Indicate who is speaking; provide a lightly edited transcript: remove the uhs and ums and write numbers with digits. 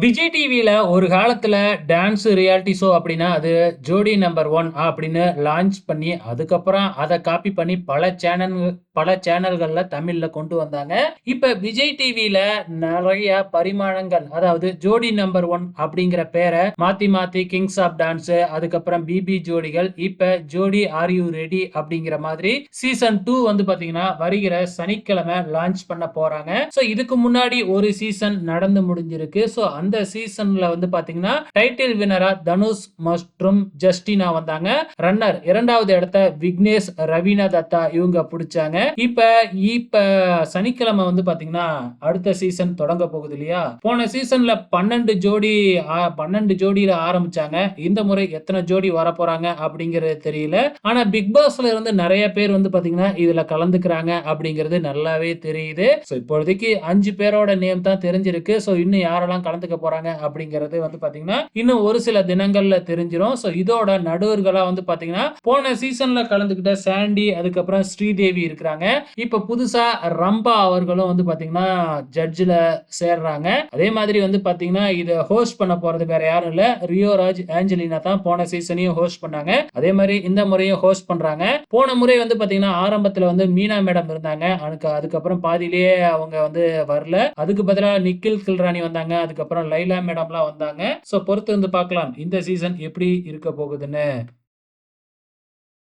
Speaker 1: விஜய் டிவில ஒரு காலத்துல டான்ஸ் ரியாலிட்டி ஷோ அப்படின்னா அது ஜோடி நம்பர் ஒன் அப்படின்னு லான்ச் பண்ணி அதுக்கப்புறம் அதை காப்பி பண்ணி பல சேனல்கள்ல தமிழ்ல கொண்டு வந்தாங்க. இப்ப விஜய் டிவில நிறைய பரிமாணங்கள், அதாவது ஜோடி நம்பர் ஒன் அப்படிங்கிற பேரை மாத்தி மாத்தி கிங்ஸ் ஆஃப் டான்ஸ், அதுக்கப்புறம் பிபி ஜோடிகள், இப்ப ஜோடி ஆர் யூ ரெடி அப்படிங்கிற மாதிரி சீசன் 2 வந்து பாத்தீங்கன்னா வருகிற சனிக்கிழமை லான்ச் பண்ண போறாங்க. சோ இதுக்கு முன்னாடி ஒரு சீசன் நடந்து முடிஞ்சிருக்கு. சோ அந்த சீசன்ல வந்து பாத்தீங்கன்னா டைட்டில் வினரா தனுஷ் மற்றும் ஜஸ்டினா வந்தாங்க. ரன்னர் இரண்டாவது இடத்த விக்னேஷ், ரவீனா தத்தா இவங்க பிடிச்சாங்க. இப்ப சனிக்கிழமை வந்து பாத்தீங்கன்னா அடுத்த சீசன் தொடங்க போகுது இல்லையா? போன சீசன்ல 12 ஜோடியில ஆரம்பிச்சாங்க. இந்த முறை எத்தனை ஜோடி வர போறாங்க அப்படிங்கிறது தெரியல. ஆனா பிக் பாஸ்ல இருந்து நிறைய பேர் வந்து பாத்தீங்கன்னா இதுல கலந்துக்கிறாங்க அப்படிங்கிறது நல்லாவே தெரியுது. இப்போதைக்கு 5 பேரோட நேம் தான் தெரிஞ்சிருக்கு. சோ இன்னும் யாரெல்லாம் கலந்துக்க போறாங்க அப்படிங்கிறது வந்து பாத்தீங்கன்னா இன்னும் ஒரு சில தினங்கள்ல தெரிஞ்சிரும். சோ இதோட நடுவர்களா வந்து பாத்தீங்கன்னா போன சீசன்ல கலந்துக்கிட்ட சாண்டி, அதுக்கப்புறம் ஸ்ரீதேவி இருக்கிறாங்க. இப்ப புதுசா ரம்பா அவர்களும் வந்து பாத்தீங்கன்னா ஜட்ஜ்ல சேர்றாங்க. அதே மாதிரி வந்து பாத்தீங்கன்னா இத ஹோஸ்ட் பண்ண போறது வேற யாரும் இல்ல, ரியோராஜ் ஆஞ்சலினா தான் போன சீசனையும் ஹோஸ்ட் பண்ணாங்க. அதே மாதிரி இந்த முறையும் ஹோஸ்ட் பண்றாங்க. போன முறை வந்து பாத்தீங்கன்னா ஆரம்பத்துல வந்து மீனா மேடம் இருந்தாங்க. அதுக்கப்புறம் பாதியிலேயே அவங்க வந்து வரல. அதுக்கு பதிலா நிக்கில் கில்ராணி வந்தாங்க. அதுக்கப்புறம் லைலா மேடம்லாம் வந்தாங்க. சோ பொறுத்து வந்து பார்க்கலாம் இந்த சீசன் எப்படி இருக்க போகுதுன்னு.